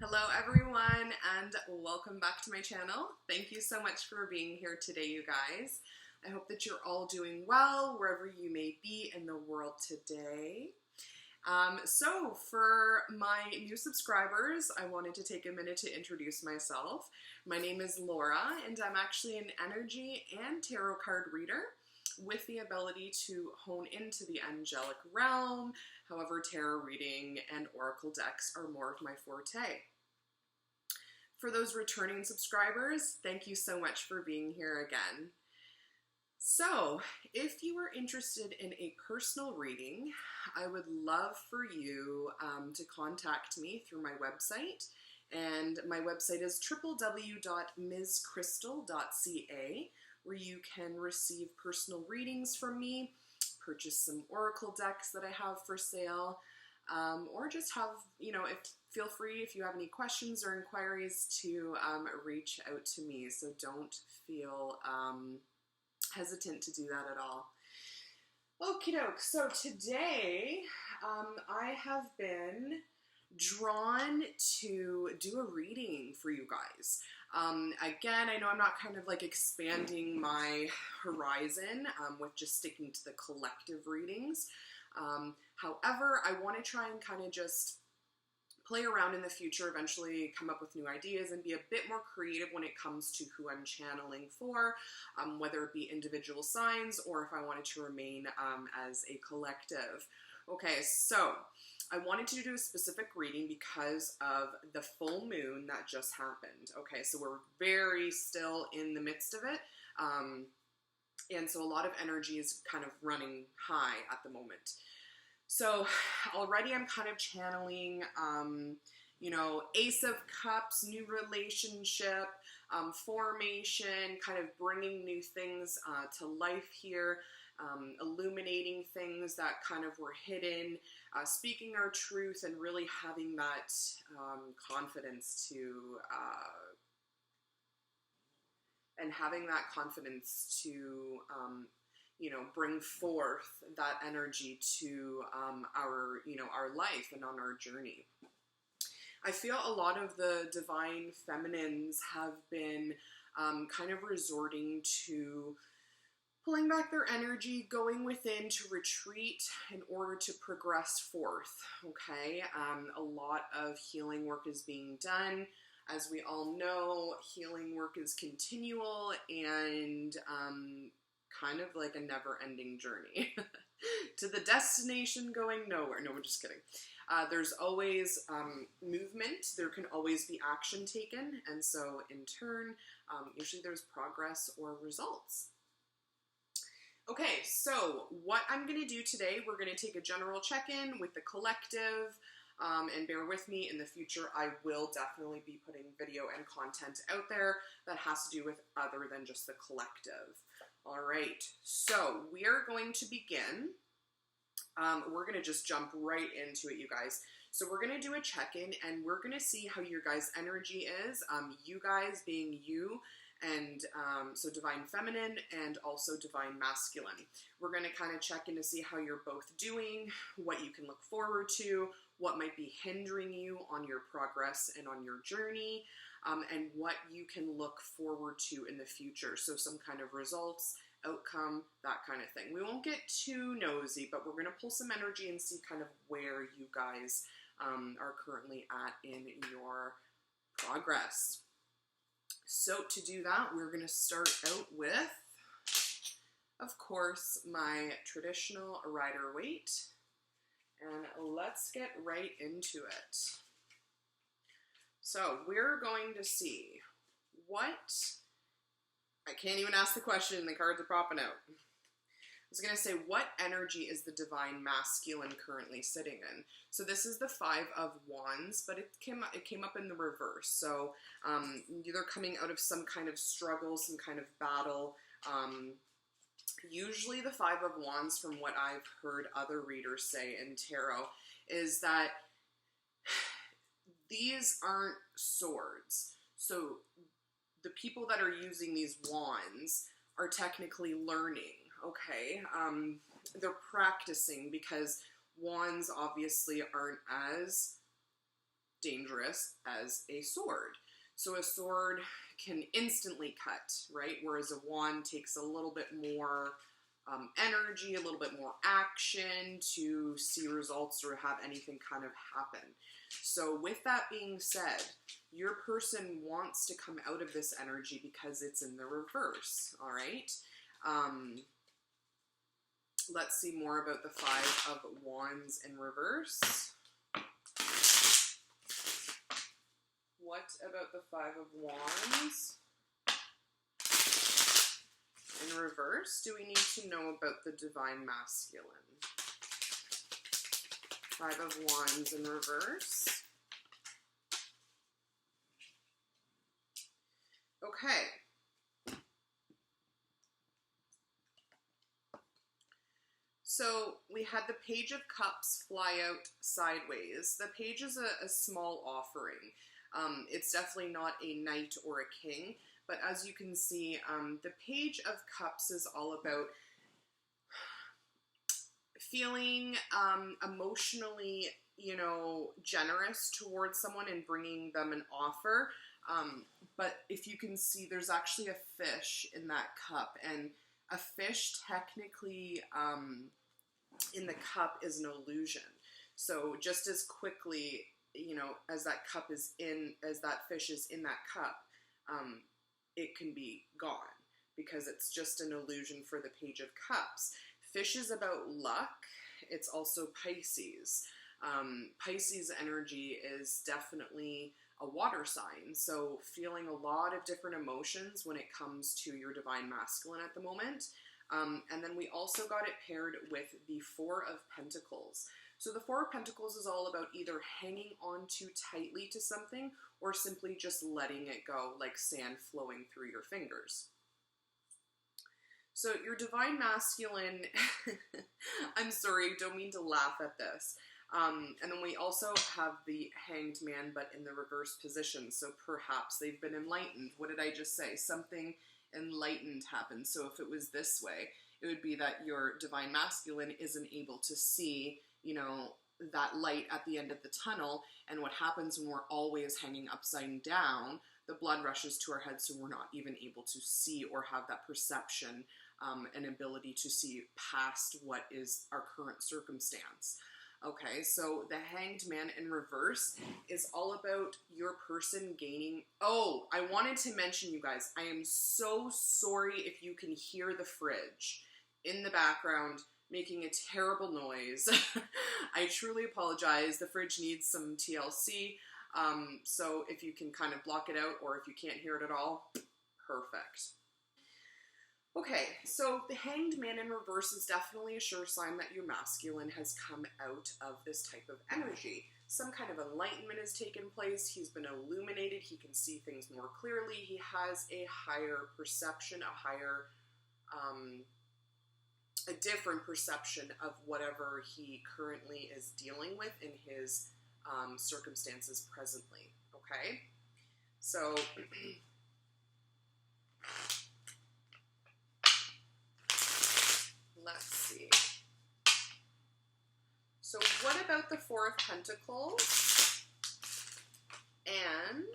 Hello everyone and welcome back to my channel. Thank you so much for being here today, you guys. I hope that you're all doing well wherever you may be in the world today. So for my new subscribers, I wanted to take a minute to introduce myself. My name is Laura and I'm actually an energy and tarot card reader with the ability to hone into the angelic realm. However, tarot reading and oracle decks are more of my forte. For those returning subscribers, thank you so much for being here again. So, if you are interested in a personal reading, I would love for you to contact me through my website. And my website is www.mscrystal.ca, where you can receive personal readings from me, purchase some oracle decks that I have for sale, or just have, feel free if you have any questions or inquiries to reach out to me. So don't feel hesitant to do that at all. Okie doke. So today I have been drawn to do a reading for you guys. Again, I know I'm not kind of like expanding my horizon with just sticking to the collective readings. However, I want to try and kind of just play around in the future, eventually come up with new ideas and be a bit more creative when it comes to who I'm channeling for, whether it be individual signs or if I wanted to remain as a collective. Okay, so I wanted to do a specific reading because of the full moon that just happened. Okay, so we're very still in the midst of it. And so a lot of energy is kind of running high at the moment. So already I'm kind of channeling, Ace of Cups, new relationship, formation, kind of bringing new things to life here. Illuminating things that kind of were hidden, speaking our truth, and really having that confidence to bring forth that energy to our life and on our journey. I feel a lot of the divine feminines have been kind of resorting to pulling back their energy, going within to retreat in order to progress forth, okay? A lot of healing work is being done. As we all know, healing work is continual and kind of like a never-ending journey to the destination going nowhere. No, we're just kidding. There's always movement. There can always be action taken. And so in turn, usually there's progress or results. Okay, so what I'm going to do today, we're going to take a general check-in with the collective, and bear with me, in the future I will definitely be putting video and content out there that has to do with other than just the collective. All right, so we are going to begin. We're going to just jump right into it, you guys. So we're going to do a check-in, and we're going to see how your guys' energy is, you guys being you, and so divine feminine and also divine masculine. We're going to kind of check in to see how you're both doing, what you can look forward to, what might be hindering you on your progress and on your journey, and what you can look forward to in the future. So some kind of results, outcome, that kind of thing. We won't get too nosy, but we're going to pull some energy and see kind of where you guys are currently at in your progress. So to do that, we're going to start out with, of course, my traditional Rider-Waite. And let's get right into it. So we're going to see I can't even ask the question, the cards are popping out. I was going to say, what energy is the divine masculine currently sitting in? So this is the Five of Wands, but it came up in the reverse. So they're coming out of some kind of struggle, some kind of battle. Usually the Five of Wands, from what I've heard other readers say in tarot, is that these aren't swords. So the people that are using these wands are technically learning, okay? They're practicing, because wands obviously aren't as dangerous as a sword. So a sword can instantly cut, right? Whereas a wand takes a little bit more energy, a little bit more action to see results or have anything kind of happen. So with that being said, your person wants to come out of this energy because it's in the reverse, all right? Let's see more about the Five of Wands in reverse. What about the Five of Wands in reverse do we need to know about the Divine Masculine? Five of Wands in reverse. Okay. So we had the Page of Cups fly out sideways. The page is a small offering. It's definitely not a knight or a king, but as you can see, the Page of Cups is all about feeling emotionally, generous towards someone and bringing them an offer. But if you can see, there's actually a fish in that cup, and a fish technically in the cup is an illusion. So just as quickly, as that fish is in that cup, it can be gone because it's just an illusion for the Page of Cups. Fish is about luck. It's also Pisces. Pisces energy is definitely a water sign, so feeling a lot of different emotions when it comes to your Divine Masculine at the moment. And then we also got it paired with the Four of Pentacles. So the Four of Pentacles is all about either hanging on too tightly to something or simply just letting it go, like sand flowing through your fingers. So your Divine Masculine, I'm sorry, don't mean to laugh at this. And then we also have the Hanged Man, but in the reverse position. So perhaps they've been enlightened. What did I just say? Something enlightened happened. So if it was this way, it would be that your Divine Masculine isn't able to see, that light at the end of the tunnel. And what happens when we're always hanging upside down, the blood rushes to our head, so we're not even able to see or have that perception and ability to see past what is our current circumstance. Okay, so the Hanged Man in reverse is all about your person gaining... Oh, I wanted to mention, you guys, I am so sorry if you can hear the fridge in the background making a terrible noise. I truly apologize. The fridge needs some TLC, so if you can kind of block it out or if you can't hear it at all, perfect. Okay, so the Hanged Man in reverse is definitely a sure sign that your masculine has come out of this type of energy. Some kind of enlightenment has taken place. He's been illuminated. He can see things more clearly. He has a higher perception, a different perception of whatever he currently is dealing with in his circumstances presently. Okay, so... Let's see. So what about the Four of Pentacles and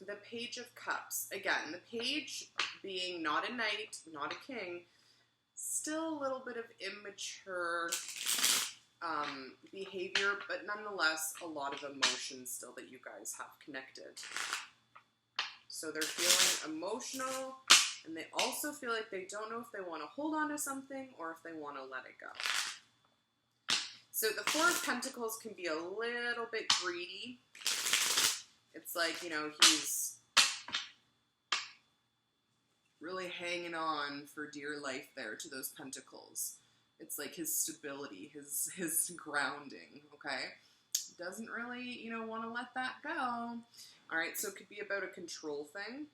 the Page of Cups? Again, the Page being not a knight, not a king, still a little bit of immature behavior, but nonetheless a lot of emotions still that you guys have connected. So they're feeling emotional. And they also feel like they don't know if they want to hold on to something or if they want to let it go. So the Four of Pentacles can be a little bit greedy. It's like, he's really hanging on for dear life there to those pentacles. It's like his stability, his grounding, okay? Doesn't really, want to let that go. All right, so it could be about a control thing.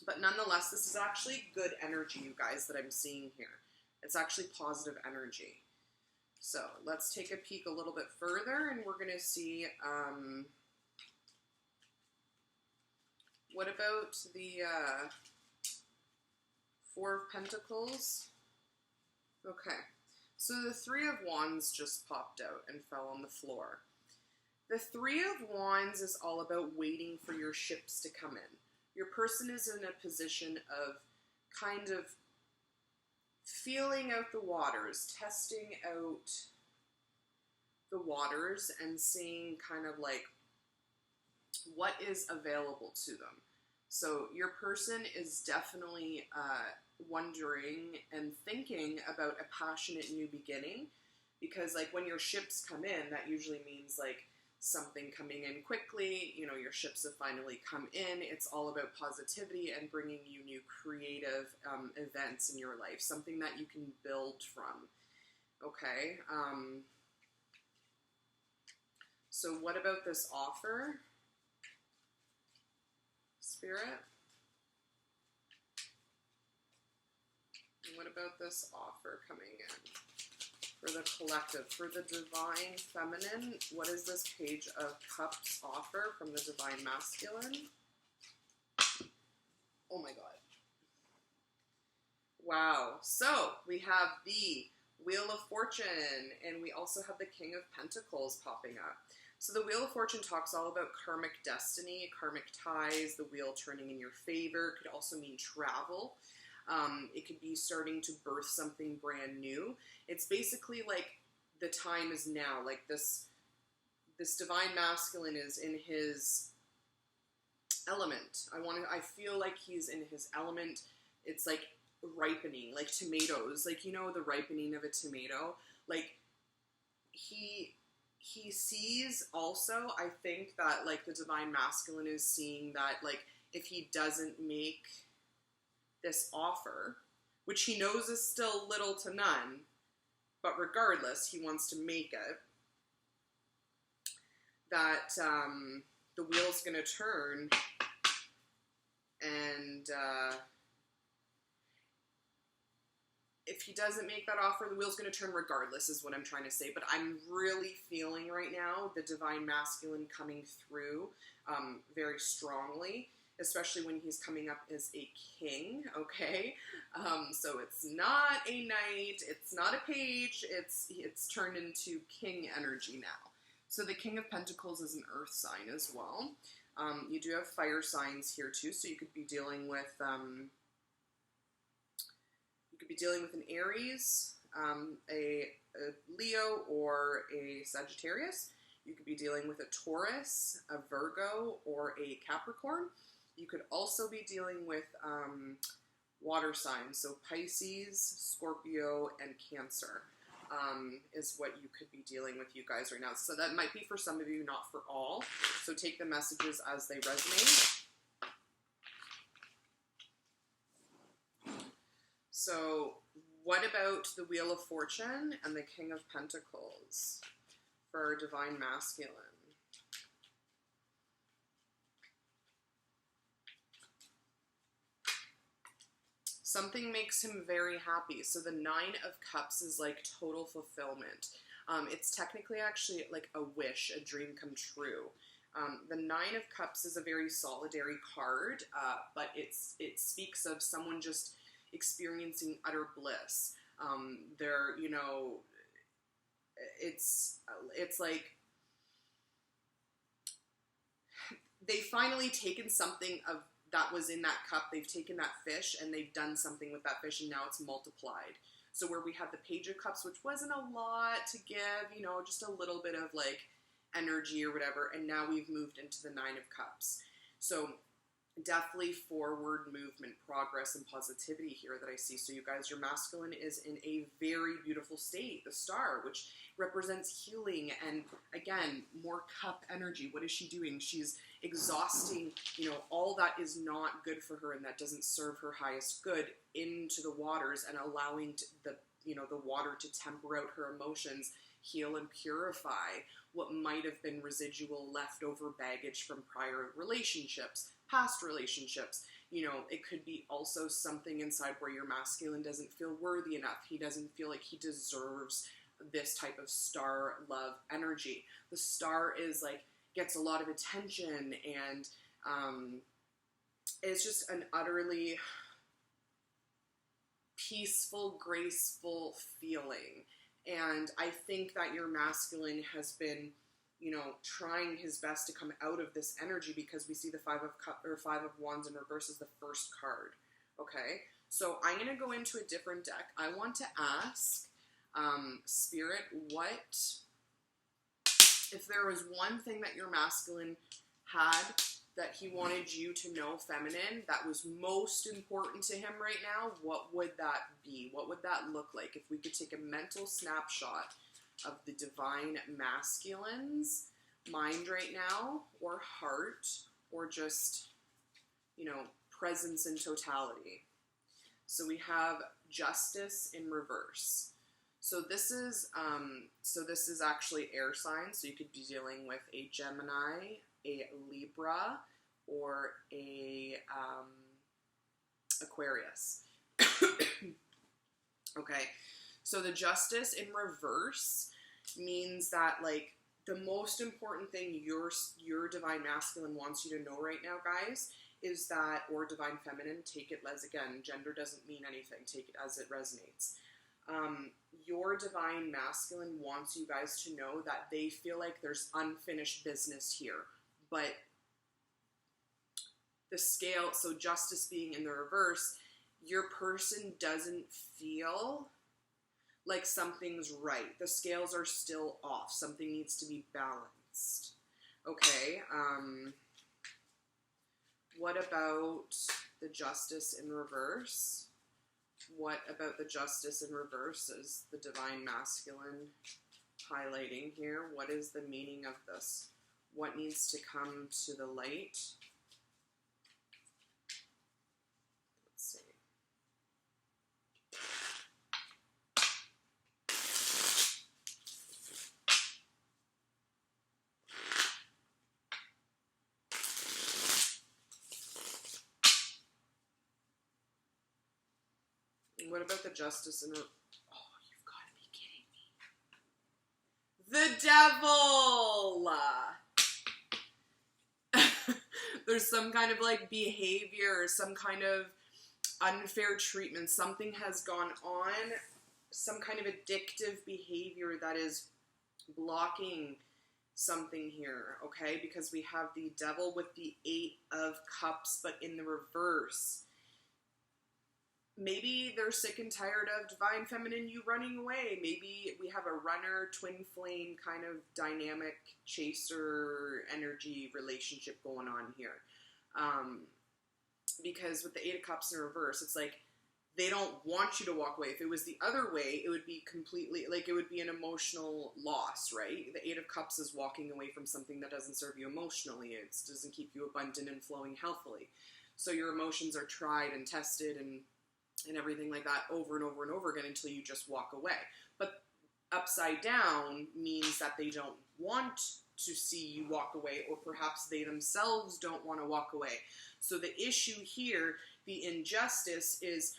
But nonetheless, this is actually good energy, you guys, that I'm seeing here. It's actually positive energy. So let's take a peek a little bit further, and we're going to see, what about the Four of Pentacles? Okay, So the Three of Wands just popped out and fell on the floor. The Three of Wands is all about waiting for your ships to come in. Your person is in a position of kind of feeling out the waters, testing out the waters and seeing kind of like what is available to them. So your person is definitely wondering and thinking about a passionate new beginning, because like when your ships come in, that usually means like something coming in quickly. You know, your ships have finally come in. It's all about positivity and bringing you new creative events in your life, something that you can build from. Okay. So what about this offer, Spirit? And what about this offer coming in for the collective, for the Divine Feminine? What is this Page of Cups offer from the Divine Masculine? Oh my God. Wow. So we have the Wheel of Fortune, and we also have the King of Pentacles popping up. So the Wheel of Fortune talks all about karmic destiny, karmic ties, the wheel turning in your favor. It could also mean travel. It could be starting to birth something brand new. It's basically like the time is now. Like this Divine Masculine is in his element. I feel like he's in his element. It's like ripening, like tomatoes. Like, you know, the ripening of a tomato. Like he sees also, I think that like the Divine Masculine is seeing that like if he doesn't make this offer, which he knows is still little to none, but regardless, he wants to make it, that the wheel's going to turn, and if he doesn't make that offer, the wheel's going to turn regardless, is what I'm trying to say. But I'm really feeling right now the Divine Masculine coming through very strongly, especially when he's coming up as a king, okay? So it's not a knight, it's not a page, it's turned into king energy now. So the King of Pentacles is an earth sign as well. You do have fire signs here too, so you could be dealing with an Aries, a Leo, or a Sagittarius. You could be dealing with a Taurus, a Virgo, or a Capricorn. You could also be dealing with water signs, so Pisces, Scorpio, and Cancer is what you could be dealing with, you guys, right now. So that might be for some of you, not for all. So take the messages as they resonate. So what about the Wheel of Fortune and the King of Pentacles for our Divine Masculine? Something makes him very happy. So the Nine of Cups is like total fulfillment. It's technically actually like a wish, a dream come true. The Nine of Cups is a very solitary card, but it speaks of someone just experiencing utter bliss. They're, you know, it's like they've finally taken something of that was in that cup. They've taken that fish and they've done something with that fish, and now it's multiplied. So where we have the Page of Cups, which wasn't a lot to give, you know, just a little bit of like energy or whatever, and now we've moved into the Nine of Cups. So definitely forward movement, progress, and positivity here that I see. So you guys, your masculine is in a very beautiful state. The Star, which represents healing and, again, more cup energy. What is she doing? She's exhausting, you know, all that is not good for her and that doesn't serve her highest good into the waters, and allowing the water to temper out her emotions, heal and purify what might have been residual leftover baggage from prior relationships, past relationships. You know, it could be also something inside where your masculine doesn't feel worthy enough. He doesn't feel like he deserves this type of star love energy. The Star is like, gets a lot of attention, and it's just an utterly peaceful, graceful feeling. And I think that your masculine has been, you know, trying his best to come out of this energy, because we see the Five of Wands in reverse as the first card. Okay, so I'm going to go into a different deck. I want to ask Spirit, what if there was one thing that your masculine had that he wanted you to know, feminine, that was most important to him right now? What would that be? What would that look like if we could take a mental snapshot of the divine masculine's mind right now, or heart, or just, you know, presence in totality? So we have Justice in reverse. So this is actually air signs. So you could be dealing with a Gemini, a Libra, or a Aquarius. Okay, so the Justice in reverse means that, like, the most important thing your divine masculine wants you to know right now, guys, is that, or divine feminine, take it as, again, gender doesn't mean anything, take it as it resonates. Your divine masculine wants you guys to know that they feel like there's unfinished business here, but the scale, so Justice being in the reverse, your person doesn't feel like something's right. The scales are still off. Something needs to be balanced. Okay, what about the Justice in reverse? What about the Justice in reverse is the divine masculine highlighting here? What is the meaning of this? What needs to come to the light? Let's see. What about the Justice in reverse? Oh, you've got to be kidding me. The Devil! There's some kind of, like, behavior, some kind of unfair treatment. Something has gone on, some kind of addictive behavior that is blocking something here, okay? Because we have the Devil with the 8 of Cups, but in the reverse. Maybe they're sick and tired of divine feminine you running away. Maybe we have a runner, twin flame kind of dynamic chaser energy relationship going on here. Because with the 8 of Cups in reverse, it's like they don't want you to walk away. If it was the other way, it would be completely, like, it would be an emotional loss, right? The 8 of Cups is walking away from something that doesn't serve you emotionally. It doesn't keep you abundant and flowing healthily. So your emotions are tried and tested and everything like that over and over and over again until you just walk away. But upside down means that they don't want to see you walk away, or perhaps they themselves don't want to walk away. So the issue here, the injustice, is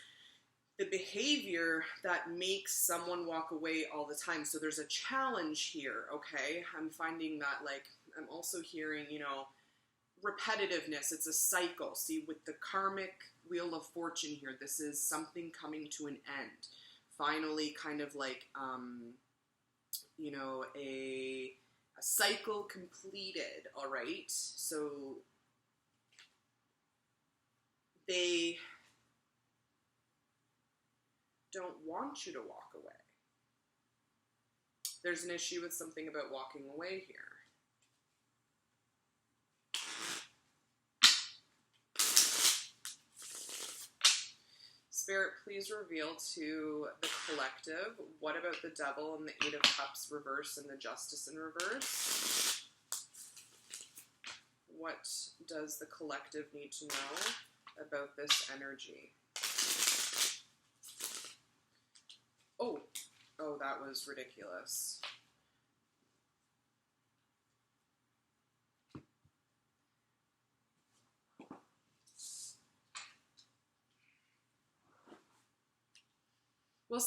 the behavior that makes someone walk away all the time. So there's a challenge here, okay? I'm finding that, like, I'm also hearing, you know, repetitiveness. It's a cycle. See, with the karmic Wheel of Fortune here, this is something coming to an end. Finally, kind of like, you know, a cycle completed, all right? So they don't want you to walk away. There's an issue with something about walking away here. Spirit, please reveal to the collective, what about the Devil and the 8 of Cups reverse and the Justice in reverse? What does the collective need to know about this energy? Oh, that was ridiculous. Well,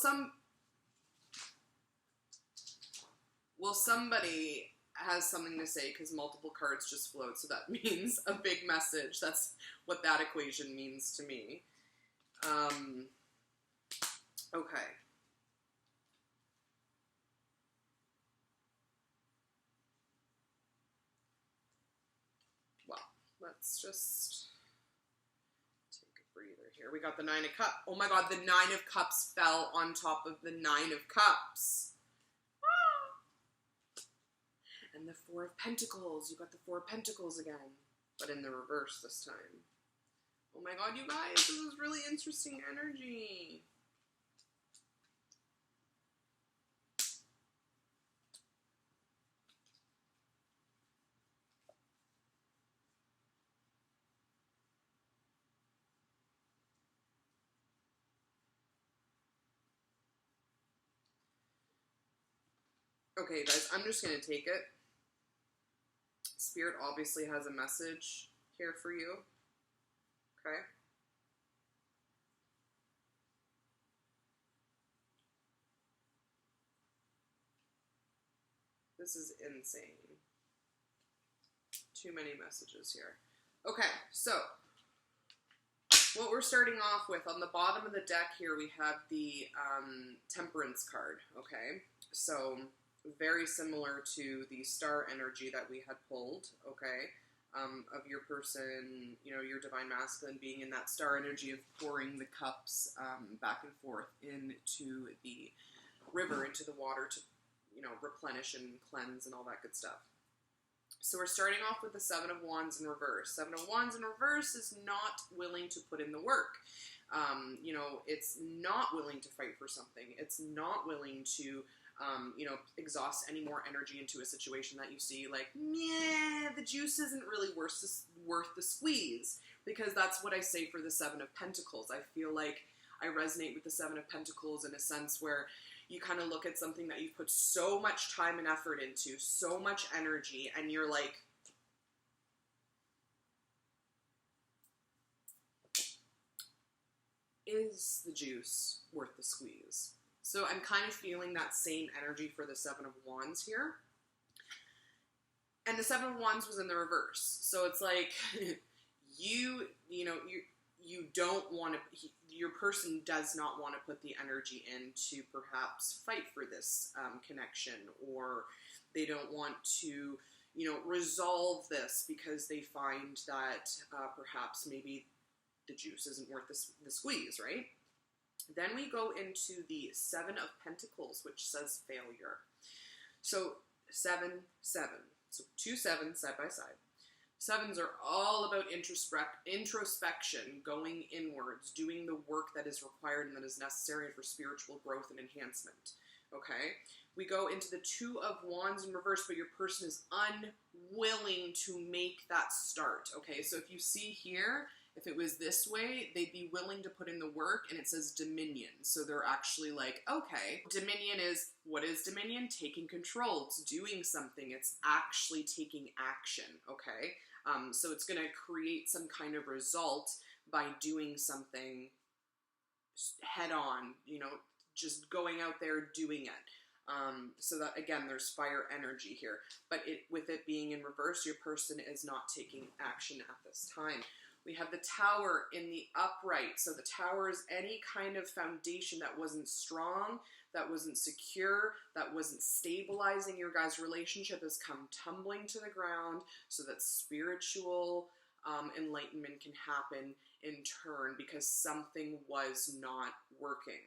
somebody has something to say because multiple cards just float, so that means a big message. That's what that equation means to me. Okay. let's just take a breather here. We got the Nine of Cups. Oh my God, the Nine of Cups fell on top of the Nine of Cups. And the Four of Pentacles. You got the Four of Pentacles again, but in the reverse this time. Oh my God, you guys, this is really interesting energy. Okay, guys, I'm just going to take it. Spirit obviously has a message here for you. Okay? This is insane. Too many messages here. Okay, so what we're starting off with, on the bottom of the deck here, we have the Temperance card, okay? So very similar to the star energy that we had pulled, okay, of your person, you know, your divine masculine being in that star energy of pouring the cups back and forth into the river, into the water to, you know, replenish and cleanse and all that good stuff. So we're starting off with the Seven of Wands in reverse. Seven of Wands in reverse is not willing to put in the work. You know, it's not willing to fight for something. It's not willing to you know, exhaust any more energy into a situation that you see like, meh, the juice isn't really worth the squeeze, because that's what I say for the Seven of Pentacles. I feel like I resonate with the Seven of Pentacles in a sense where you kind of look at something that you've put so much time and effort into, so much energy, and you're like, is the juice worth the squeeze? So I'm kind of feeling that same energy for the Seven of Wands here. And the Seven of Wands was in the reverse. So it's like, you don't want to, your person does not want to put the energy in to perhaps fight for this connection, or they don't want to, you know, resolve this because they find that perhaps maybe the juice isn't worth the squeeze, right? Then we go into the Seven of Pentacles, which says failure. So 7, 7. So 2 sevens side by side. Sevens are all about introspection, going inwards, doing the work that is required and that is necessary for spiritual growth and enhancement. Okay? We go into the Two of Wands in reverse, but your person is unwilling to make that start. Okay? So if you see here, if it was this way, they'd be willing to put in the work, and it says Dominion. So they're actually like, okay, Dominion is, what is Dominion? Taking control. It's doing something. It's actually taking action, okay? So it's going to create some kind of result by doing something head on, you know, just going out there doing it. So that, again, there's fire energy here. But with it being in reverse, your person is not taking action at this time. We have the Tower in the upright. So the Tower is any kind of foundation that wasn't strong, that wasn't secure, that wasn't stabilizing your guys' relationship has come tumbling to the ground so that spiritual enlightenment can happen in turn because something was not working.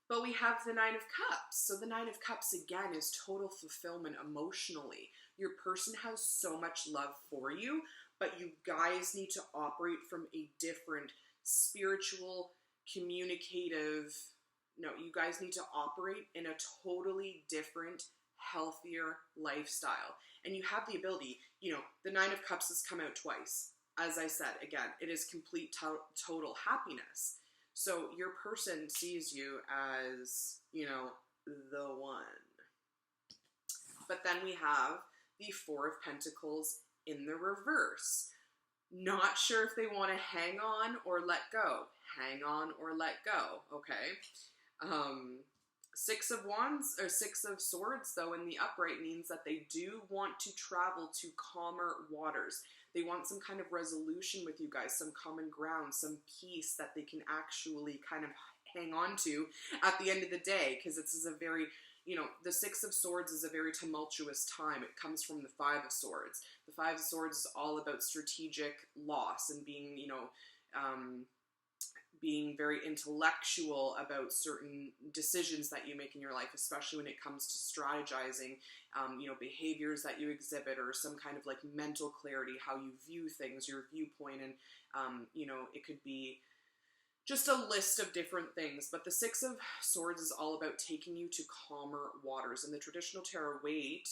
But we have the Nine of Cups. So the Nine of Cups, again, is total fulfillment emotionally. Your person has so much love for you, but you guys need to operate from a different spiritual, communicative, you guys need to operate in a totally different, healthier lifestyle. And you have the ability, you know, the Nine of Cups has come out twice. As I said, again, it is complete total happiness. So your person sees you as, you know, the one. But then we have the Four of Pentacles in the reverse. Not sure if they want to hang on or let go. Hang on or let go, okay? Six of Wands, or Six of Swords, though, in the upright means that they do want to travel to calmer waters. They want some kind of resolution with you guys, some common ground, some peace that they can actually kind of hang on to at the end of the day, because this is a very, the Six of Swords is a very tumultuous time. It comes from the Five of Swords. The Five of Swords is all about strategic loss and being very intellectual about certain decisions that you make in your life, especially when it comes to strategizing, behaviors that you exhibit, or some kind of like mental clarity, how you view things, your viewpoint, and, it could be just a list of different things. But the Six of Swords is all about taking you to calmer waters. In the traditional tarot Rider-Waite,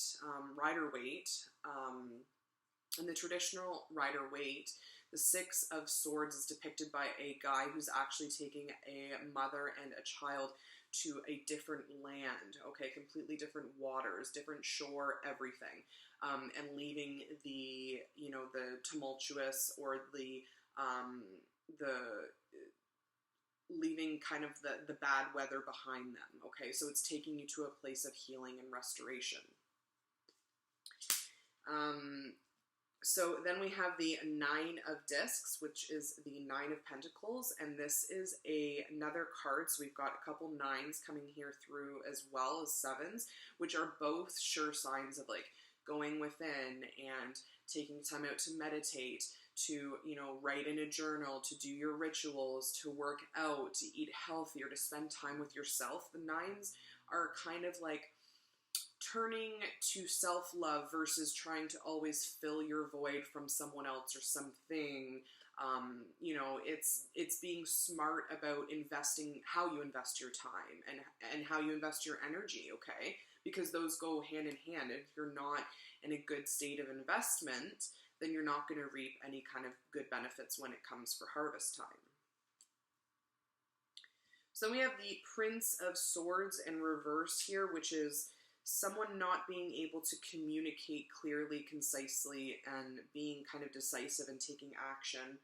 the Six of Swords is depicted by a guy who's actually taking a mother and a child to a different land, okay, completely different waters, different shore, everything, and leaving the tumultuous, or leaving kind of the bad weather behind them, okay? So it's taking you to a place of healing and restoration. So then we have the Nine of Discs, which is the Nine of Pentacles, and this is another card. So we've got a couple nines coming here through, as well as sevens, which are both sure signs of like going within and taking time out to meditate, to, write in a journal, to do your rituals, to work out, to eat healthier, to spend time with yourself. The nines are kind of like turning to self-love versus trying to always fill your void from someone else or something. It's being smart about investing, how you invest your time and how you invest your energy, okay? Because those go hand in hand. If you're not in a good state of investment, then you're not going to reap any kind of good benefits when it comes for harvest time. So we have the Prince of Swords in reverse here, which is someone not being able to communicate clearly, concisely, and being kind of decisive and taking action.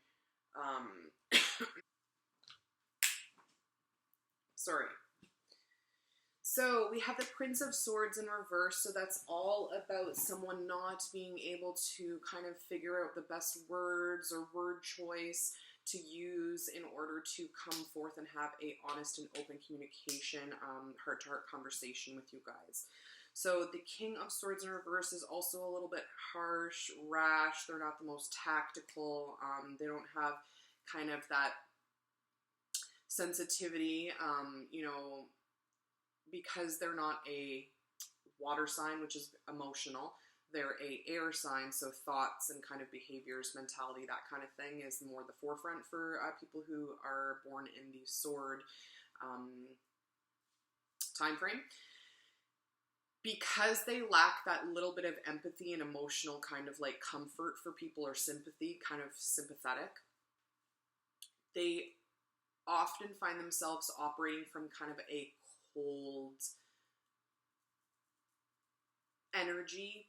Sorry. So we have the Prince of Swords in reverse, so that's all about someone not being able to kind of figure out the best words or word choice to use in order to come forth and have a honest and open communication, heart-to-heart conversation with you guys. So the King of Swords in reverse is also a little bit harsh, rash. They're not the most tactical. They don't have kind of that sensitivity, because they're not a water sign, which is emotional. They're a air sign, so thoughts and kind of behaviors, mentality, that kind of thing is more the forefront for people who are born in the sword time frame. Because they lack that little bit of empathy and emotional kind of like comfort for people, or sympathy, kind of sympathetic, they often find themselves operating from kind of a cold energy.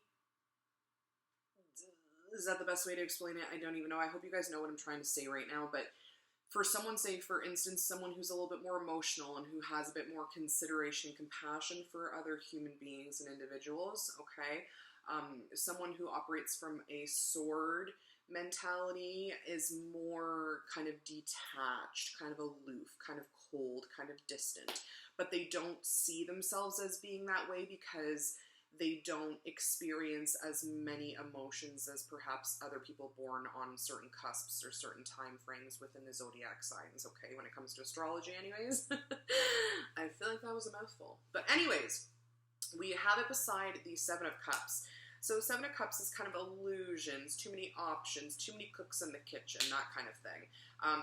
Is that the best way to explain it? I don't even know. I hope you guys know what I'm trying to say right now, but for someone, say for instance, someone who's a little bit more emotional and who has a bit more consideration, compassion for other human beings and individuals, okay? Someone who operates from a sword mentality is more kind of detached, kind of aloof, kind of cold, kind of distant. But they don't see themselves as being that way because they don't experience as many emotions as perhaps other people born on certain cusps or certain time frames within the zodiac signs, okay, when it comes to astrology anyways. I feel like that was a mouthful. But anyways, we have it beside the Seven of Cups. So Seven of Cups is kind of illusions, too many options, too many cooks in the kitchen, that kind of thing.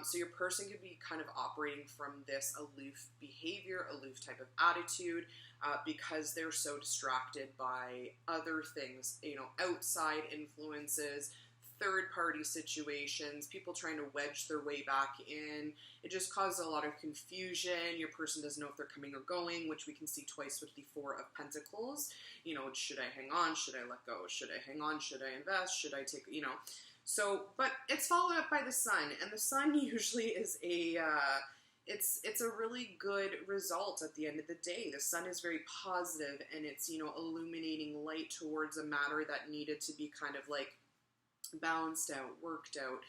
So your person could be kind of operating from this aloof behavior, aloof type of attitude, because they're so distracted by other things, outside influences, third-party situations, people trying to wedge their way back in. It just causes a lot of confusion. Your person doesn't know if they're coming or going, which we can see twice with the Four of Pentacles. Should I hang on? Should I let go? Should I hang on? Should I invest? Should I take, So, but it's followed up by the Sun, and the Sun usually is it's a really good result at the end of the day. The Sun is very positive, and it's, illuminating light towards a matter that needed to be kind of like balanced out, worked out,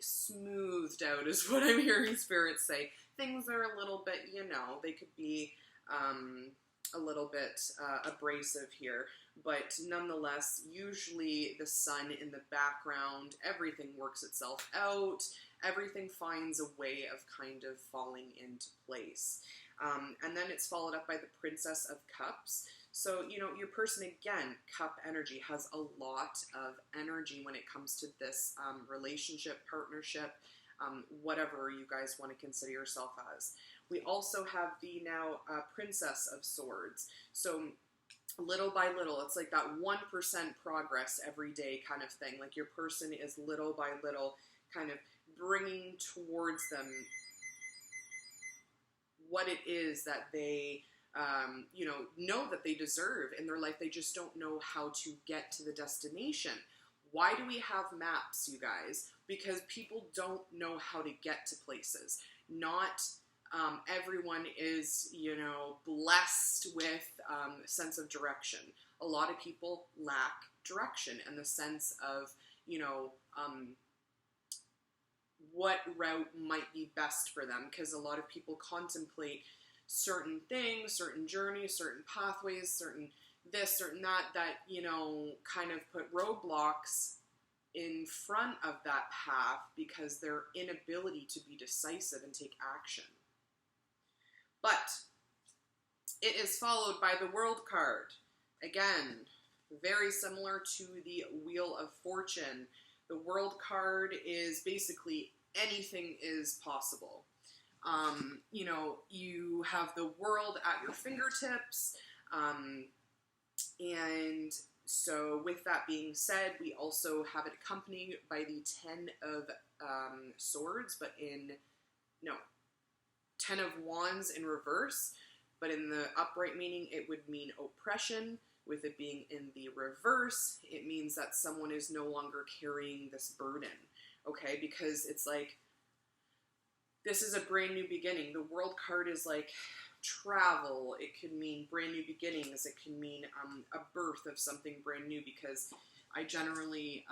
smoothed out is what I'm hearing spirits say. Things are a little bit, they could be a little bit abrasive here, but nonetheless, usually the sun in the background, everything works itself out, everything finds a way of kind of falling into place. And then it's followed up by the Princess of Cups. So, you know, your person, again, cup energy, has a lot of energy when it comes to this relationship, partnership, whatever you guys want to consider yourself as. We also have the now Princess of Swords. So little by little, it's like that 1% progress every day kind of thing. Like your person is little by little kind of bringing towards them what it is that they, you know that they deserve in their life. They just don't know how to get to the destination. Why do we have maps, you guys? Because people don't know how to get to places. Not everyone is, you know, blessed with a sense of direction. A lot of people lack direction and the sense of, you know, what route might be best for them, because a lot of people contemplate certain things, certain journeys, certain pathways, certain this, certain that, you know, kind of put roadblocks in front of that path because their inability to be decisive and take action. But it is followed by the World card. Again, very similar to the Wheel of Fortune. The World card is basically anything is possible. You know, you have the world at your fingertips. And so with that being said, we also have it accompanied by the 10 of Swords, but no, 10 of Wands in reverse. But in the upright meaning, it would mean oppression. With it being in the reverse, it means that someone is no longer carrying this burden, okay? Because it's like, this is a brand new beginning. The World card is like travel. It could mean brand new beginnings. It can mean a birth of something brand new, because I generally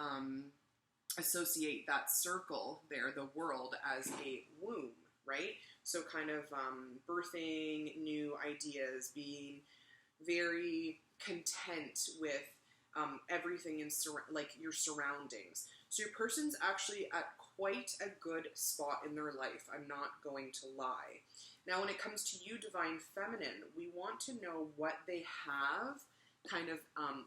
associate that circle there, the world, as a womb, right? So kind of birthing new ideas, being very content with everything in like your surroundings. So your person's actually at quite a good spot in their life. I'm not going to lie. Now, when it comes to you, Divine Feminine, we want to know what they have kind of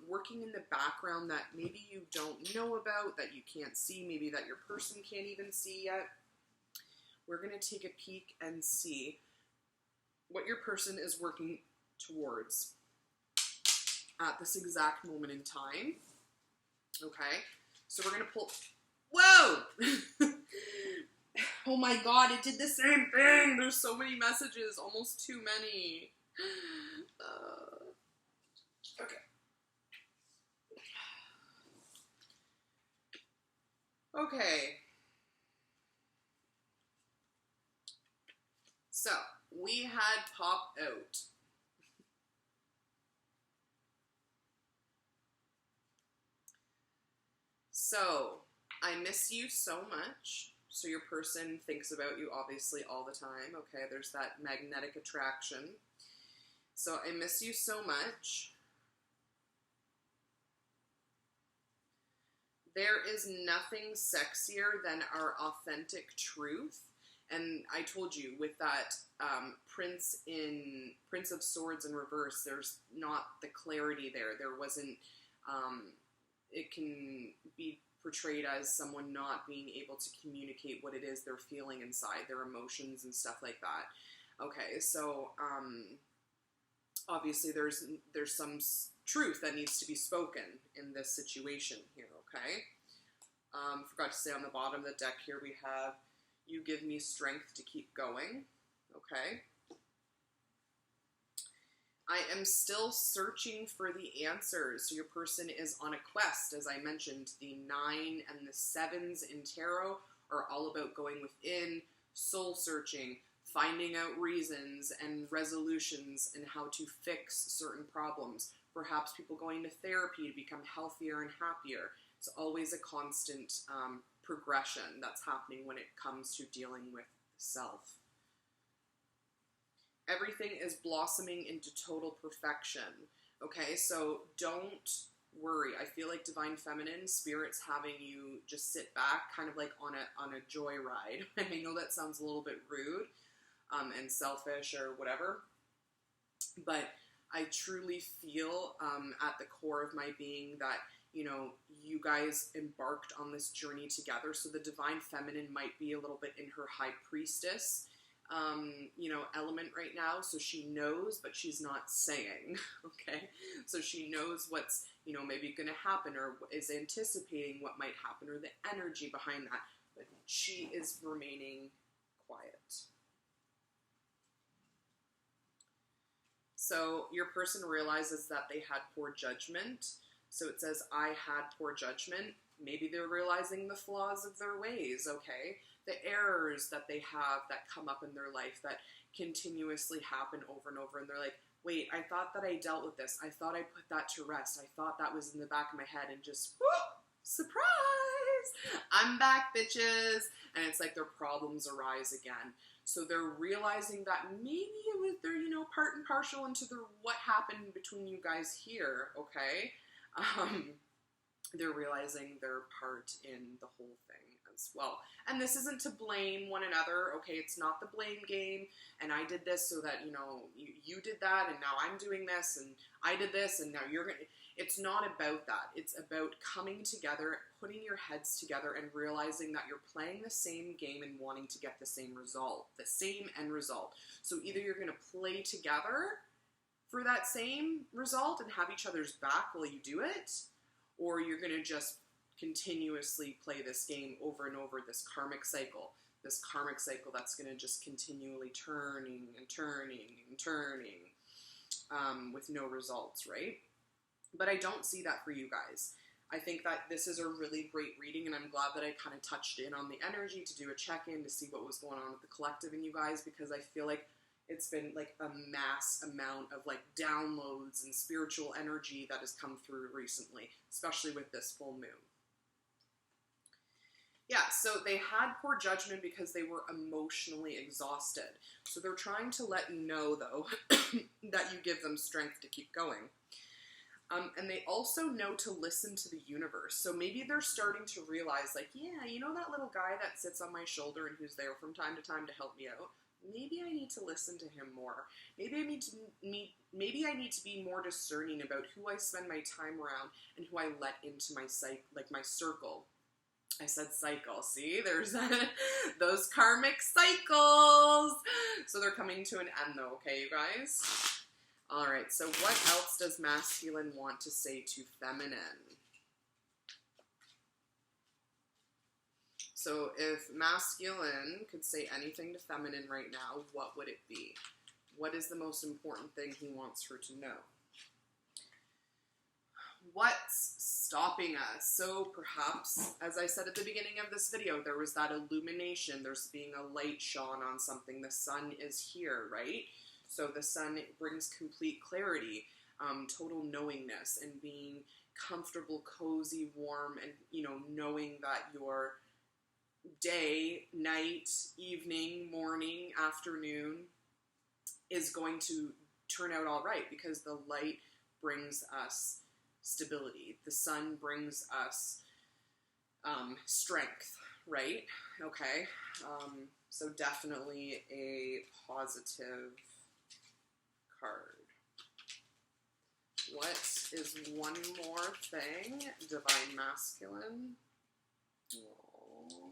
working in the background that maybe you don't know about, that you can't see, maybe that your person can't even see yet. We're going to take a peek and see what your person is working towards at this exact moment in time. Okay, so we're going to pull... Whoa! Oh my god, it did the same thing! There's so many messages, almost too many. Okay. Okay. So, we had pop out. So, I miss you so much. So your person thinks about you obviously all the time. Okay, there's that magnetic attraction. So I miss you so much. There is nothing sexier than our authentic truth. And I told you, with that Prince of Swords in reverse, there's not the clarity there. There wasn't, it can be portrayed as someone not being able to communicate what it is they're feeling inside, their emotions and stuff like that. Okay, so obviously there's some truth that needs to be spoken in this situation here, okay? Forgot to say on the bottom of the deck here we have, you give me strength to keep going, okay? I am still searching for the answers. So your person is on a quest. As I mentioned, the 9 and the 7s in tarot are all about going within, soul searching, finding out reasons and resolutions and how to fix certain problems. Perhaps people going to therapy to become healthier and happier. It's always a constant progression that's happening when it comes to dealing with self. everything is blossoming into total perfection. Okay, so don't worry. I feel like Divine Feminine, Spirit's having you just sit back, kind of like on a joyride. I know that sounds a little bit rude and selfish or whatever, but I truly feel at the core of my being that, you know, you guys embarked on this journey together. So the Divine Feminine might be a little bit in her High Priestess, you know, element right now. So she knows, but she's not saying, okay? So she knows what's, you know, maybe going to happen, or is anticipating what might happen, or the energy behind that. But she is remaining quiet. So your person realizes that they had poor judgment. So it says, I had poor judgment. Maybe they're realizing the flaws of their ways, okay? The errors that they have that come up in their life that continuously happen over and over. And they're like, wait, I thought that I dealt with this. I thought I put that to rest. I thought that was in the back of my head, and just, whoop, surprise! I'm back, bitches! And it's like their problems arise again. So they're realizing that maybe it was, they're, you know, part and partial into what happened between you guys here, okay? They're realizing their part in the whole thing as well. And this isn't to blame one another, okay? It's not the blame game, and I did this so that, you know, you did that, and now I'm doing this, and I did this, and now you're gonna... It's not about that. It's about coming together, putting your heads together, and realizing that you're playing the same game and wanting to get the same result, the same end result. So either you're going to play together for that same result and have each other's back while you do it, or you're going to just continuously play this game over and over, this karmic cycle that's going to just continually turning and turning and turning with no results, right? But I don't see that for you guys. I think that this is a really great reading, and I'm glad that I kind of touched in on the energy to do a check-in to see what was going on with the collective in you guys, because I feel like it's been like a mass amount of like downloads and spiritual energy that has come through recently, especially with this full moon. Yeah, so they had poor judgment because they were emotionally exhausted. So they're trying to let you know, though, that you give them strength to keep going. And they also know to listen to the universe. So maybe they're starting to realize, like, yeah, you know that little guy that sits on my shoulder and who's there from time to time to help me out? Maybe I need to listen to him more. Maybe I need to be more discerning about who I spend my time around and who I let into my my circle. I said cycle. See, there's those karmic cycles. So they're coming to an end, though. Okay, you guys. All right, so what else does masculine want to say to feminine? So if masculine could say anything to feminine right now, what would it be? What is the most important thing he wants her to know? What's stopping us? So perhaps, as I said at the beginning of this video, there was that illumination. There's being a light shone on something. The sun is here, right? So the sun brings complete clarity, total knowingness, and being comfortable, cozy, warm, and, you know, knowing that your day, night, evening, morning, afternoon is going to turn out all right, because the light brings us stability. The sun brings us strength, right? Okay. So definitely a positive card. What is one more thing? Divine Masculine. Aww.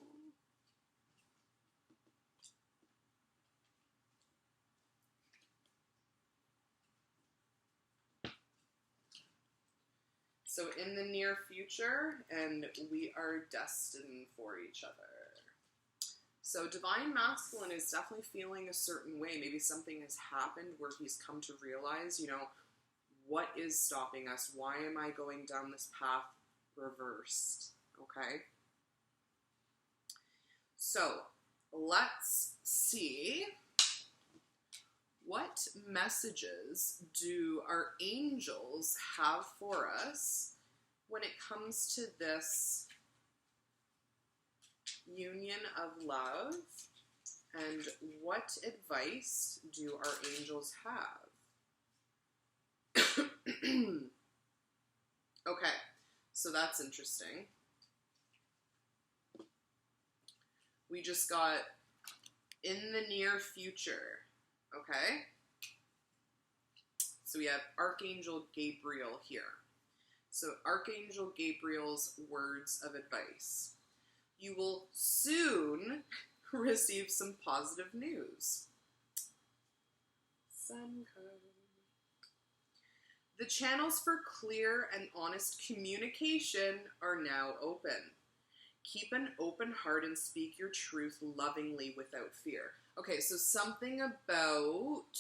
So in the near future, and we are destined for each other. So Divine Masculine is definitely feeling a certain way. Maybe something has happened where he's come to realize, you know, what is stopping us? Why am I going down this path reversed? Okay. So let's see, what messages do our angels have for us when it comes to this union of love And what advice do our angels have? Okay, so that's interesting. We just got in the near future, okay? So we have Archangel Gabriel here. So Archangel Gabriel's words of advice. You will soon receive some positive news. Sun card. The channels for clear and honest communication are now open. Keep an open heart and speak your truth lovingly without fear. Okay, so something about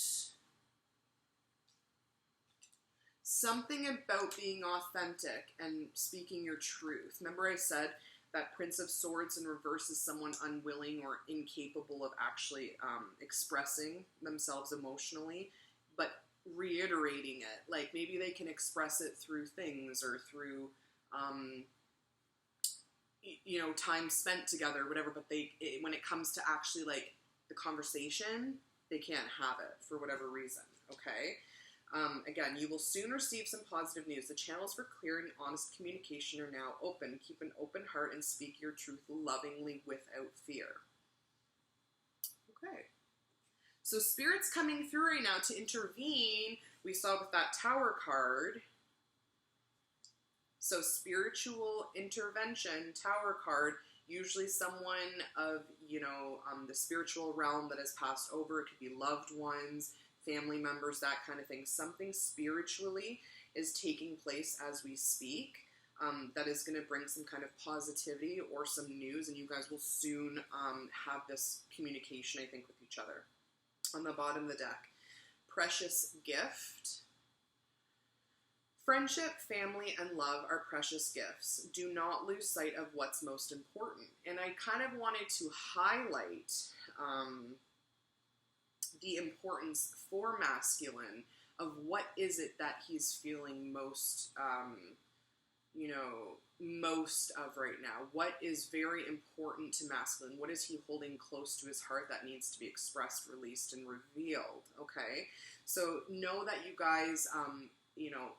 being authentic and speaking your truth. Remember I said that Prince of Swords in reverse is someone unwilling or incapable of actually expressing themselves emotionally, but reiterating it. Like maybe they can express it through things or through, time spent together or whatever, but when it comes to actually like the conversation, they can't have it for whatever reason, okay? Again, you will soon receive some positive news. The channels for clear and honest communication are now open. Keep an open heart and speak your truth lovingly without fear. Okay. So Spirit's coming through right now to intervene. We saw with that Tower card. So spiritual intervention, Tower card, usually someone of, the spiritual realm that has passed over. It could be loved ones, family members, that kind of thing. Something spiritually is taking place as we speak that is going to bring some kind of positivity or some news, and you guys will soon have this communication, I think, with each other. On the bottom of the deck, precious gift. Friendship, family, and love are precious gifts. Do not lose sight of what's most important. And I kind of wanted to highlight the importance for masculine of what is it that he's feeling most, most of right now. What is very important to masculine? What is he holding close to his heart that needs to be expressed, released, and revealed? Okay, so know that you guys,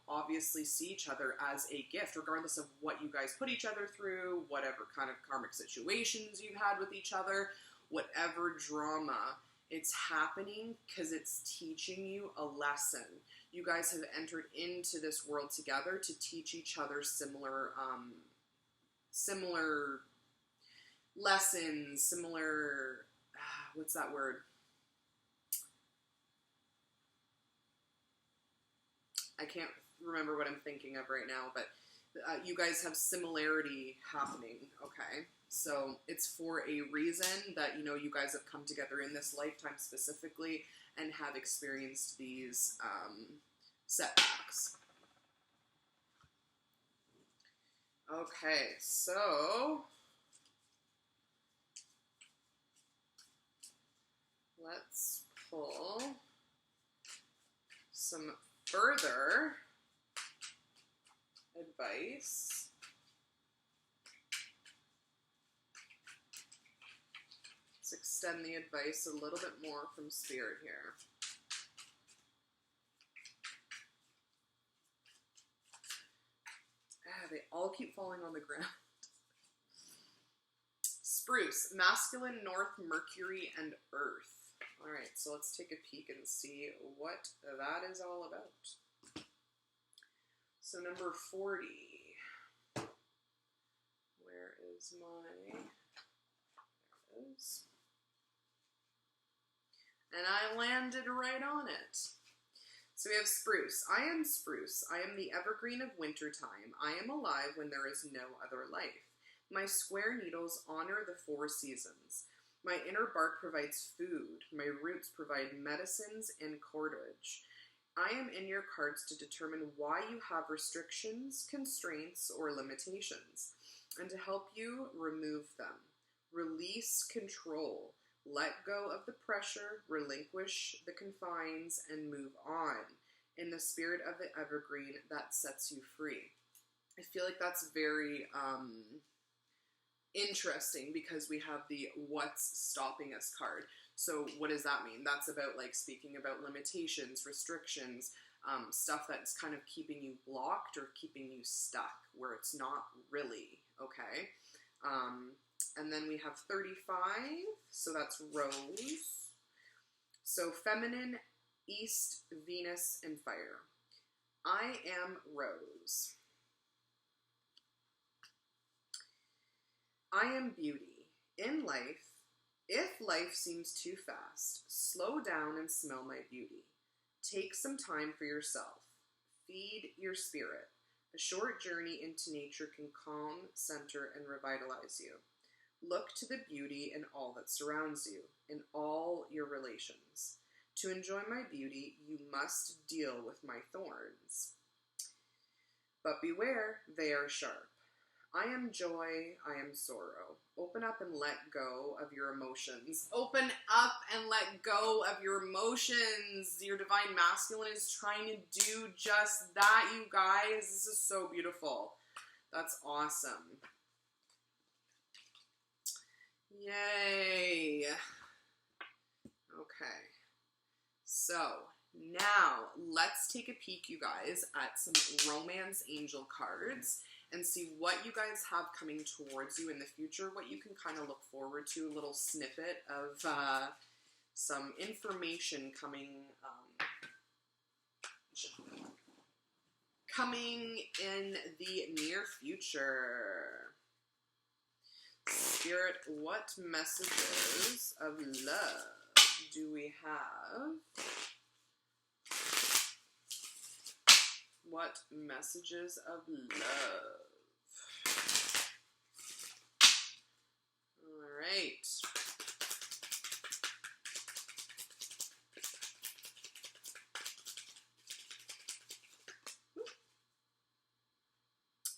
obviously see each other as a gift, regardless of what you guys put each other through, whatever kind of karmic situations you've had with each other, whatever drama. It's happening because it's teaching you a lesson. You guys have entered into this world together to teach each other similar lessons, similar, what's that word? I can't remember what I'm thinking of right now, but you guys have similarity happening, okay? So it's for a reason that, you guys have come together in this lifetime specifically and have experienced these setbacks. Okay, so let's pull some further advice. Let's extend the advice a little bit more from Spirit here. They all keep falling on the ground. Spruce, masculine, North, Mercury, and Earth. All right, so let's take a peek and see what that is all about. So number 40. Where is my... There it is. And I landed right on it. So we have spruce. I am spruce. I am the evergreen of wintertime. I am alive when there is no other life. My square needles honor the 4 seasons. My inner bark provides food. My roots provide medicines and cordage. I am in your cards to determine why you have restrictions, constraints, or limitations, and to help you remove them. Release control. Let go of the pressure, relinquish the confines, and move on in the spirit of the evergreen that sets you free. I feel like that's very interesting because we have the what's stopping us card. So what does that mean? That's about like speaking about limitations, restrictions, stuff that's kind of keeping you blocked or keeping you stuck where it's not really, okay? And then we have 35, so that's Rose. So feminine, East, Venus, and fire. I am Rose. I am beauty. In life, if life seems too fast, slow down and smell my beauty. Take some time for yourself. Feed your spirit. A short journey into nature can calm, center, and revitalize you. Look to the beauty in all that surrounds you, in all your relations. To enjoy my beauty, you must deal with my thorns. But beware, they are sharp. I am joy, I am sorrow. Open up and let go of your emotions. Open up and let go of your emotions. Your divine masculine is trying to do just that, you guys. This is so beautiful. That's awesome. Yay. Okay. So, now let's take a peek, you guys, at some romance angel cards and see what you guys have coming towards you in the future, what you can kind of look forward to, a little snippet of some information coming in the near future. Spirit, what messages of love do we have? What messages of love? All right.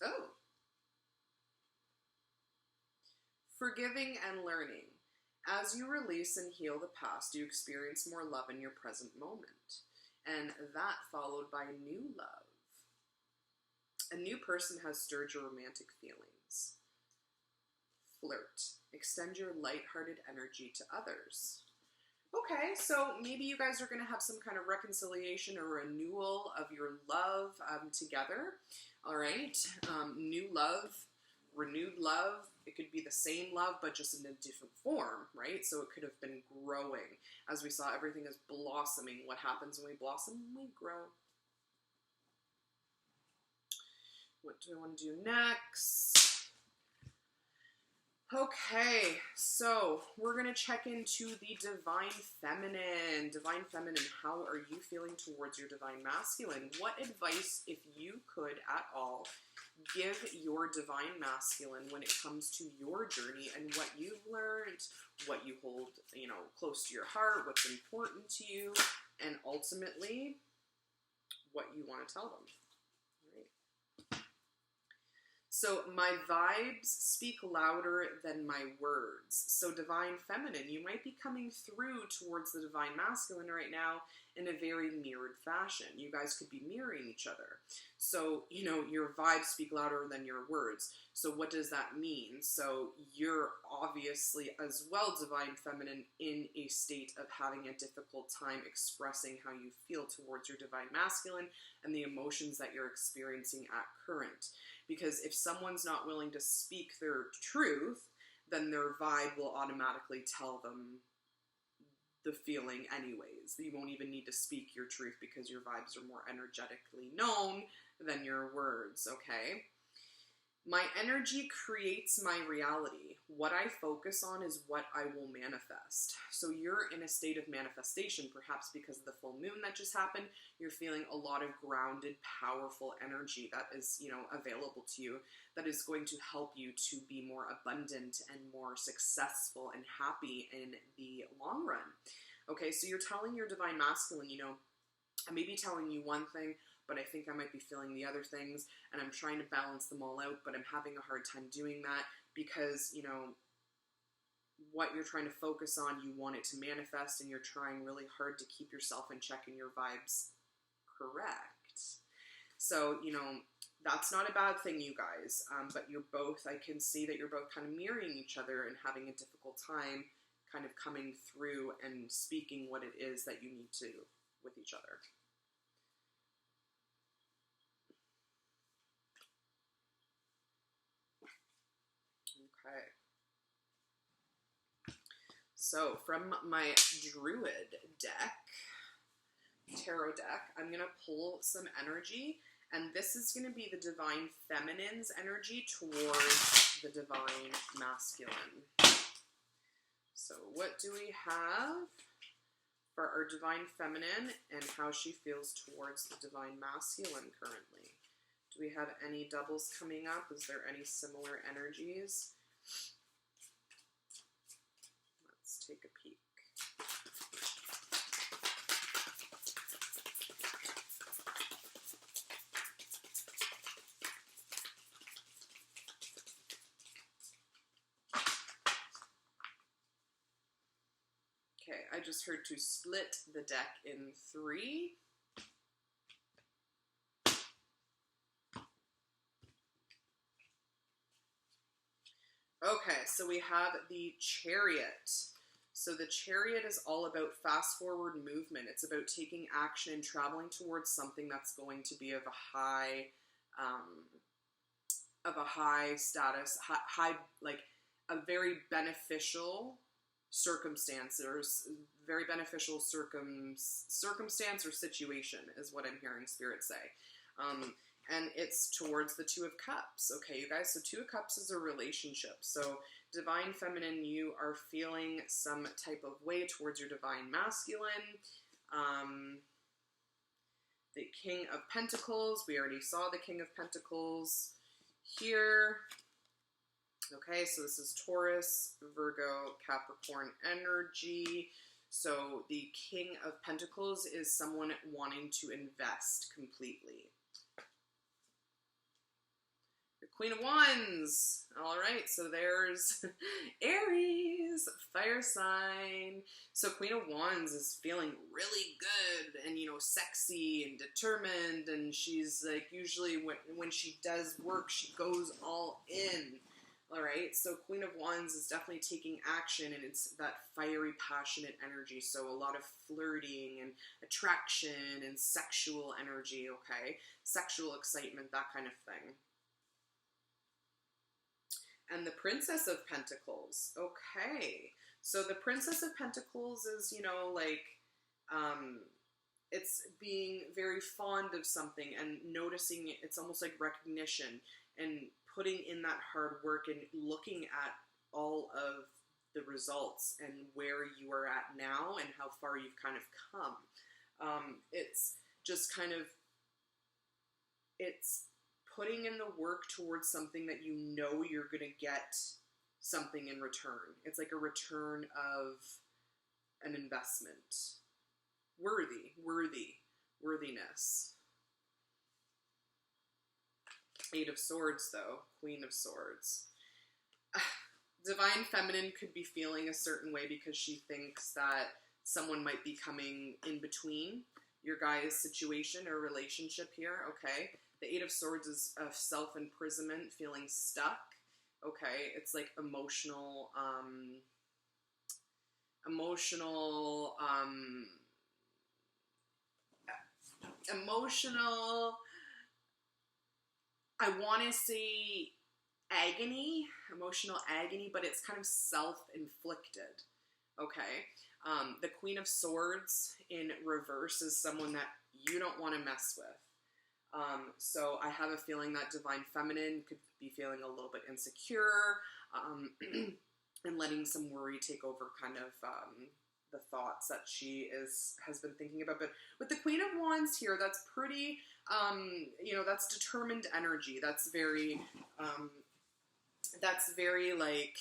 Oh. Forgiving and learning. As you release and heal the past, you experience more love in your present moment. And that followed by new love. A new person has stirred your romantic feelings. Flirt. Extend your lighthearted energy to others. Okay, so maybe you guys are going to have some kind of reconciliation or renewal of your love together. All right, new love, renewed love. It could be the same love, but just in a different form, right? So it could have been growing. As we saw, everything is blossoming. What happens when we blossom? We grow. What do I want to do next? Okay, so we're going to check into the Divine Feminine. Divine Feminine, how are you feeling towards your Divine Masculine? What advice, if you could at all, give your Divine Masculine when it comes to your journey and what you've learned, what you hold, close to your heart, what's important to you, and ultimately, what you want to tell them? So my vibes speak louder than my words. So Divine Feminine, you might be coming through towards the Divine Masculine right now in a very mirrored fashion. You guys could be mirroring each other. So, your vibes speak louder than your words. So what does that mean? So you're obviously as well, Divine Feminine, in a state of having a difficult time expressing how you feel towards your Divine Masculine and the emotions that you're experiencing at current. Because if someone's not willing to speak their truth, then their vibe will automatically tell them the feeling anyways. You won't even need to speak your truth because your vibes are more energetically known than your words, okay? My energy creates my reality. What I focus on is what I will manifest. So you're in a state of manifestation, perhaps because of the full moon that just happened. You're feeling a lot of grounded, powerful energy that is, available to you, that is going to help you to be more abundant and more successful and happy in the long run. Okay, so you're telling your Divine Masculine, I may be telling you one thing, but I think I might be feeling the other things, and I'm trying to balance them all out, but I'm having a hard time doing that because, what you're trying to focus on, you want it to manifest, and you're trying really hard to keep yourself in check and your vibes correct. So, that's not a bad thing, you guys, but you're both, I can see that you're both kind of mirroring each other and having a difficult time kind of coming through and speaking what it is that you need to with each other. Okay. So from my Druid tarot deck, I'm going to pull some energy, and this is going to be the Divine Feminine's energy towards the Divine Masculine. So what do we have for our Divine Feminine and how she feels towards the Divine Masculine currently? Do we have any doubles coming up? Is there any similar energies? Let's take a peek. Okay, I just heard to split the deck in 3. Okay, so we have the Chariot. So the Chariot is all about fast forward movement. It's about taking action and traveling towards something that's going to be of a high status, like a very beneficial circumstance, or very beneficial circumstance or situation is what I'm hearing Spirit say. And it's towards the Two of Cups. Okay, you guys, so Two of Cups is a relationship. So Divine Feminine, you are feeling some type of way towards your Divine Masculine. The King of Pentacles, we already saw the King of Pentacles here. Okay, so this is Taurus, Virgo, Capricorn energy. So the King of Pentacles is someone wanting to invest completely. The Queen of Wands. All right, so there's Aries, fire sign. So Queen of Wands is feeling really good and, you know, sexy and determined, and she's like, usually when she does work, she goes all in. All right, so Queen of Wands is definitely taking action, and it's that fiery, passionate energy. So a lot of flirting and attraction and sexual energy, okay? Sexual excitement, that kind of thing. And the Princess of Pentacles. Okay, so the Princess of Pentacles is, you know, like, it's being very fond of something and noticing it. It's almost like recognition and putting in that hard work and looking at all of the results and where you are at now and how far you've kind of come. It's just kind of, it's putting in the work towards something that you know you're going to get something in return. It's like a return of an investment. Worthiness. 8 of Swords, though. Queen of Swords. Divine Feminine could be feeling a certain way because she thinks that someone might be coming in between your guys' situation or relationship here, okay? The 8 of Swords is of self-imprisonment, feeling stuck, okay? It's like emotional, I want to say agony, emotional agony, but it's kind of self-inflicted, okay? The Queen of Swords in reverse is someone that you don't want to mess with. So I have a feeling that Divine Feminine could be feeling a little bit insecure, and letting some worry take over kind of the thoughts that she has been thinking about. But with the Queen of Wands here, that's pretty, you know, that's determined energy. That's very like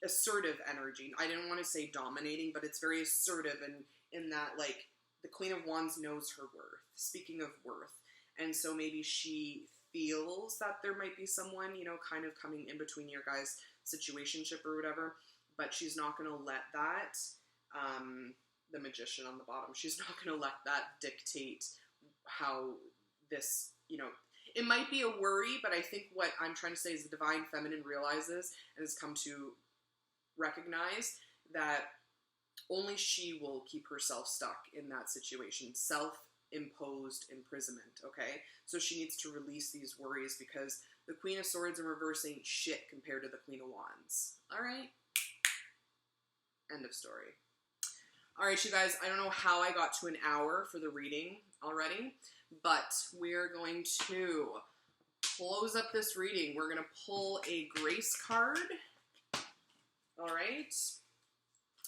assertive energy. I didn't want to say dominating, but it's very assertive, and in that, like, the Queen of Wands knows her worth. Speaking of worth. And so maybe she feels that there might be someone, you know, kind of coming in between your guys' situationship or whatever, but she's not going to let that, the Magician on the bottom, she's not going to let that dictate how this, you know, it might be a worry, but I think what I'm trying to say is the Divine Feminine realizes and has come to recognize that only she will keep herself stuck in that situation. Self-imposed imprisonment, okay? So she needs to release these worries because the Queen of Swords in reverse ain't shit compared to the Queen of Wands. All right? End of story. All right, you guys, I don't know how I got to an hour for the reading already, but we're going to close up this reading. We're going to pull a grace card. All right?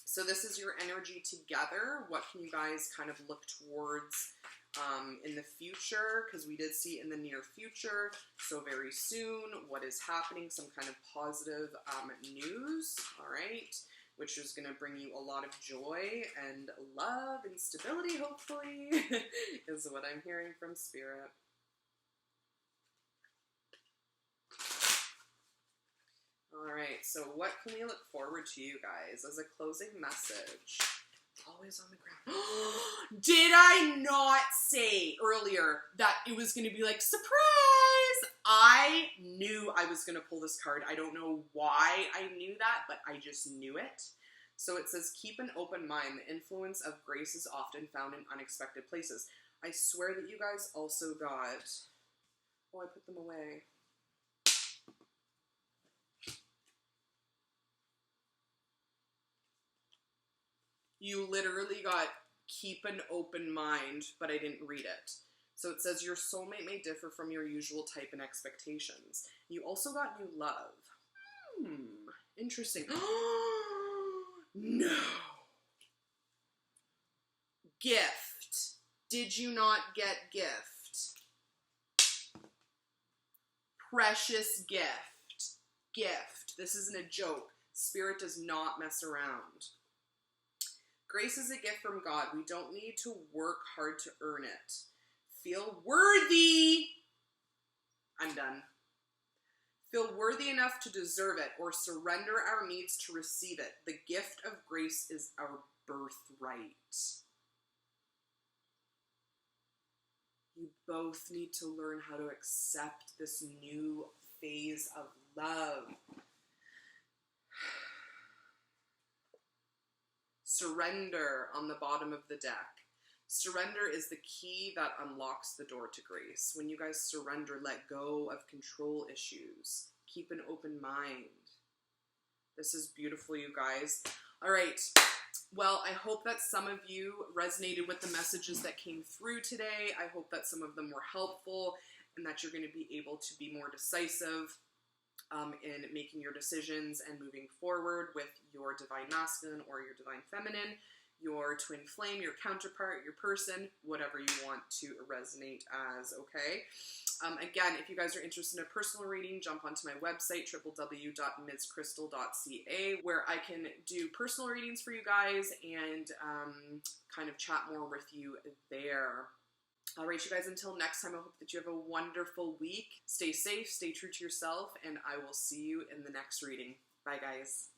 So this is your energy together. What can you guys kind of look towards in the future? Because we did see in the near future, so very soon, what is happening, some kind of positive news, all right? Which is going to bring you a lot of joy and love and stability, hopefully, is what I'm hearing from Spirit. All right, so what can we look forward to, you guys, as a closing message? Always on the ground. Did I not say earlier that it was going to be like, surprise? I knew I was going to pull this card. I don't know why I knew that, but I just knew it. So it says, keep an open mind. The influence of grace is often found in unexpected places. I swear that you guys also got... Oh, I put them away. You literally got keep an open mind, but I didn't read it. So it says your soulmate may differ from your usual type and expectations. You also got new love. Interesting. No. Gift. Did you not get gift? Precious gift. Gift. This isn't a joke. Spirit does not mess around. Grace is a gift from God. We don't need to work hard to earn it. Feel worthy. I'm done. Feel worthy enough to deserve it or surrender our needs to receive it. The gift of grace is our birthright. You both need to learn how to accept this new phase of love. Surrender on the bottom of the deck. Surrender is the key that unlocks the door to grace. When you guys surrender, let go of control issues. Keep an open mind. This is beautiful, you guys. All right. Well, I hope that some of you resonated with the messages that came through today. I hope that some of them were helpful and that you're going to be able to be more decisive in making your decisions and moving forward with your divine masculine or your divine feminine, your twin flame, your counterpart, your person, whatever you want to resonate as, okay? Again, if you guys are interested in a personal reading, jump onto my website, www.mizcrystal.ca, where I can do personal readings for you guys and kind of chat more with you there. All right, you guys, until next time, I hope that you have a wonderful week. Stay safe, stay true to yourself, and I will see you in the next reading. Bye, guys.